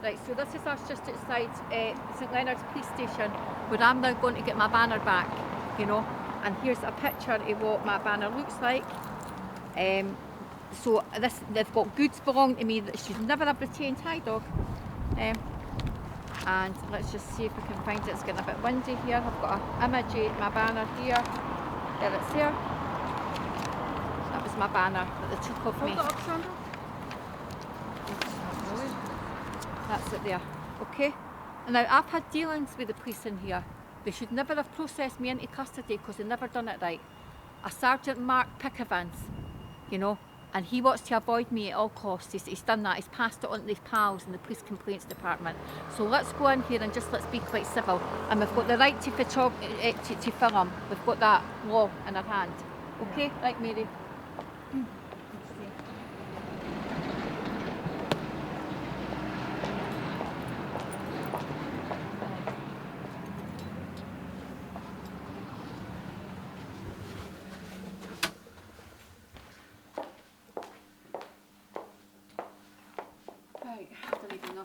Right, so this is us just outside St Leonards police station, where I'm now going to get my banner back, you know, and here's a picture of what my banner looks like. So they've got goods belonging to me that she's never have retained. Hi dog. And let's just see if we can find it. It's getting a bit windy here. I've got an image of my banner here. There it's there. That was my banner that they took off me. That's it there. Okay. And now I've had dealings with the police in here. They should never have processed me into custody because they never done it right. A Sergeant Mark Pickavans, you know, and he wants to avoid me at all costs. He's done that. He's passed it on to his pals in the police complaints department. So let's go in here and just let's be quite civil. And we've got the right to film. We've got that law in our hand. Okay, right, Mary.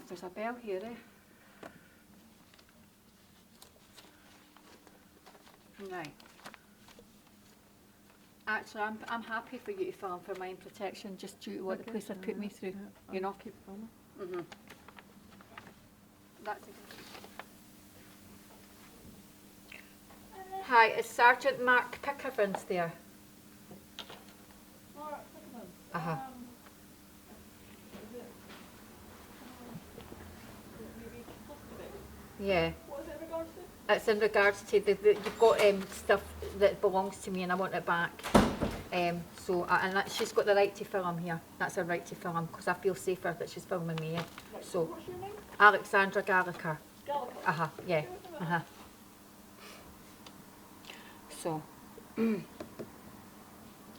There's a bell here, Right. Actually, I'm happy for you to film for my own protection, just due to what the police have put me through. You know. Keep filming. That's it. Hi, is Sergeant Mark Pickavans there? Yeah. What is it in regards to? It's in regards to you've got stuff that belongs to me and I want it back. She's got the right to film here. That's her right to film because I feel safer that she's filming me. Yeah. Right, so, what's your name? Alexandra Gallagher. Gallagher? Yeah. So,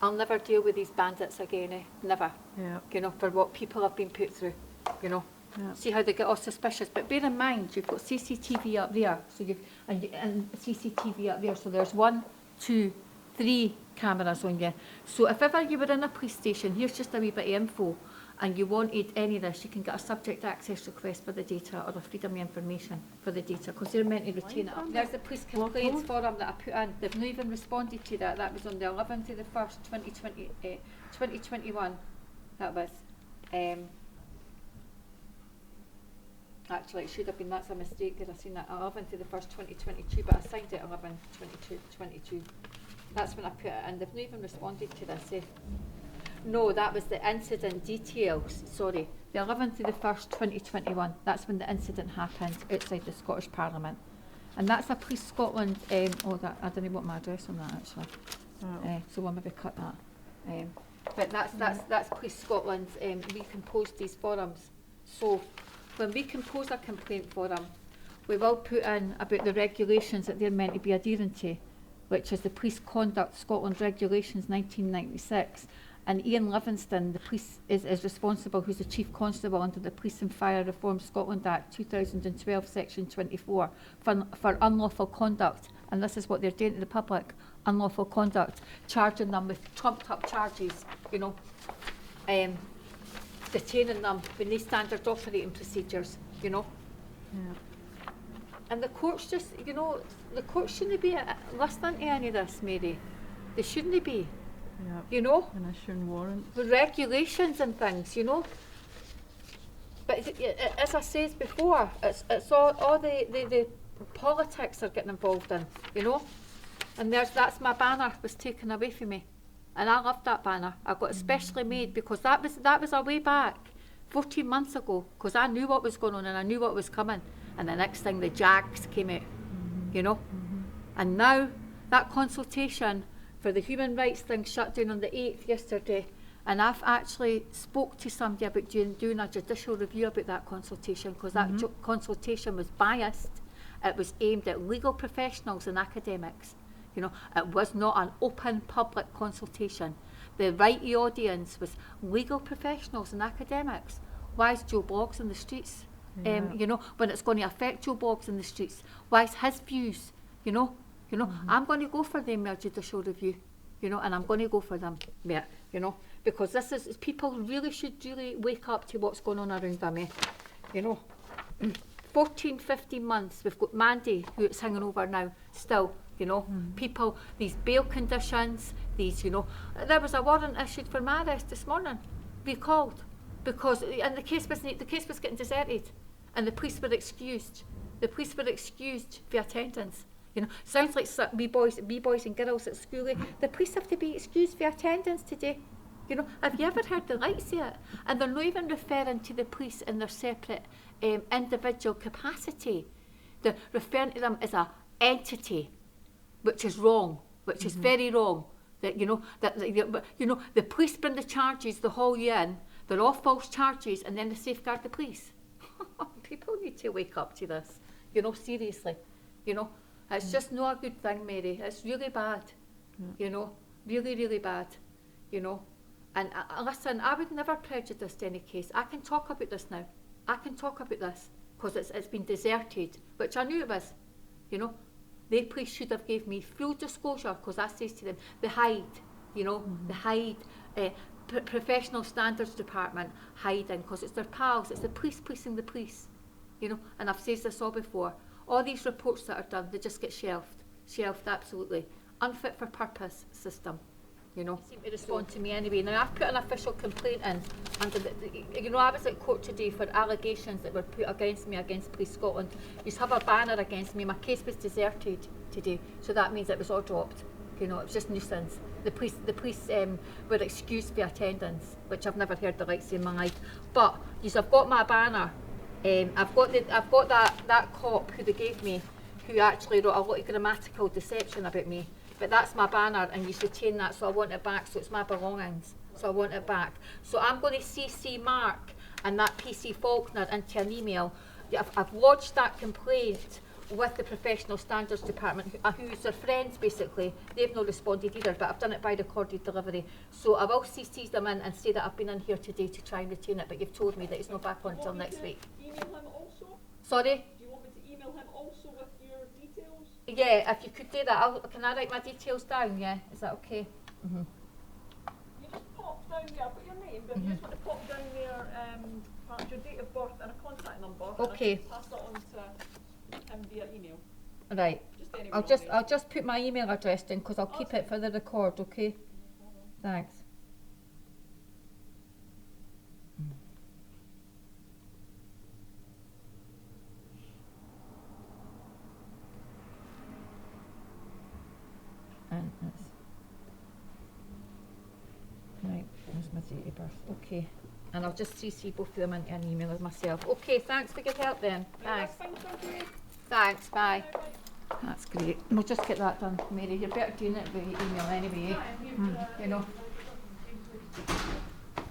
I'll never deal with these bandits again, Never. Yeah. You know, for what people have been put through, you know. Yeah. See how they get all suspicious, but bear in mind you've got CCTV up there, so and CCTV up there, so there's 1, 2, 3 cameras on you. So if ever you were in a police station, here's just a wee bit of info, and you wanted any of this, you can get a subject access request for the data or a freedom of information for the data, because they're meant to retain it up. There's the police complaints forum that I put in. They've not even responded to that. That was on the 11th of the 1st, 2021. That was. Actually, it should have been, that's a mistake because I've seen that 11th to the 1st, 2022, but I signed it 11/22/22. That's when I put it in. They've not even responded to this. No, that was the incident details. Sorry, the 11th to the 1st, 2021. That's when the incident happened outside the Scottish Parliament, and that's a Police Scotland. I don't know what my address on that actually. So we'll maybe cut that. But that's Police Scotland. We composed these forums. So when we compose a complaint forum, we will put in about the regulations that they're meant to be adhering to, which is the Police Conduct Scotland Regulations 1996. And Ian Livingston, the police is responsible, who's the Chief Constable under the Police and Fire Reform Scotland Act 2012, Section 24, for unlawful conduct. And this is what they're doing to the public, unlawful conduct, charging them with trumped up charges, you know, detaining them with no standard operating procedures, you know. Yeah. And the courts just, you know, the courts shouldn't be listening to any of this, Mary. They shouldn't be, you know. And issuing warrants. The regulations and things, you know. But as I said before, it's all the politics are getting involved in, you know. And that's my banner was taken away from me. And I loved that banner. I got it specially made because that was a way back, 14 months ago, because I knew what was going on and I knew what was coming. And the next thing, the Jags came out, you know. And now that consultation for the human rights thing shut down on the 8th yesterday, and I've actually spoke to somebody about doing a judicial review about that consultation, because that consultation was biased. It was aimed at legal professionals and academics. You know, it was not an open public consultation. The right audience was legal professionals and academics. Why is Joe Bloggs in the streets? You know, when it's going to affect Joe Bloggs in the streets. Why is his views? You know, I'm going to go for them judicial review. You know, and I'm going to go for them. You know, because this is people really should wake up to what's going on around them. You know. 14, 15 months. We've got Mandy, who it's hanging over now, still, you know. People, these bail conditions, these, you know. There was a warrant issued for my arrest this morning, recalled, because, and the case was getting deserted, and the police were excused. The police were excused for attendance. You know, sounds like wee boys and girls at school. The police have to be excused for attendance today. You know, have you ever heard the likes of it? And they're not even referring to the police in their separate individual capacity. They're referring to them as a entity, which is wrong, which is very wrong. That you know the police bring the charges, the haul you in. They're all false charges, and then they safeguard the police. People need to wake up to this. You know, seriously. You know, it's just not a good thing, Mary. It's really bad. You know, really, really bad. You know. And listen, I would never prejudice any case. I can talk about this now. I can talk about this because it's been deserted, which I knew it was. You know, the police should have gave me full disclosure because I says to them, the hide, you know, the hide, professional standards department hiding because it's their pals, it's the police policing the police. You know, and I've said this all before. All these reports that are done, they just get shelved absolutely. Unfit for purpose system. You know, seem to respond to me anyway. Now I've put an official complaint in under you know, I was at court today for allegations that were put against me against Police Scotland. You have a banner against me. My case was deserted today, so that means it was all dropped. You know, it was just nuisance. The police were excused for attendance, which I've never heard the likes of in my life. But I've got my banner. I've got that cop who they gave me, who actually wrote a lot of grammatical deception about me. But that's my banner, and you retain that, so I want it back. So it's my belongings, so I want it back. So I'm going to CC Mark and that PC Faulkner into an email. I've lodged that complaint with the Professional Standards Department, who's their friends basically. They've not responded either, but I've done it by recorded delivery. So I will CC them in and say that I've been in here today to try and retain it, but you've told me that it's not back on until next week. Email him also? Sorry? Do you want me to email him also with your details? Yeah, if you could do that. Can I write my details down? Yeah, is that okay? You just pop down there, I've got your name, but you just want to pop down there perhaps your date of birth and a contact number. Okay. And I can pass it on to him via email. Right. Just anywhere. I'll just put my email address in because I'll keep it for the record, okay? Thanks. And that's right, there's my date of birth. Okay. And I'll just CC both of them into an email as myself. Okay, thanks for your help then. Thanks. Thanks, bye. That's great. We'll just get that done, Mary. You're better doing it by email anyway, eh? You know.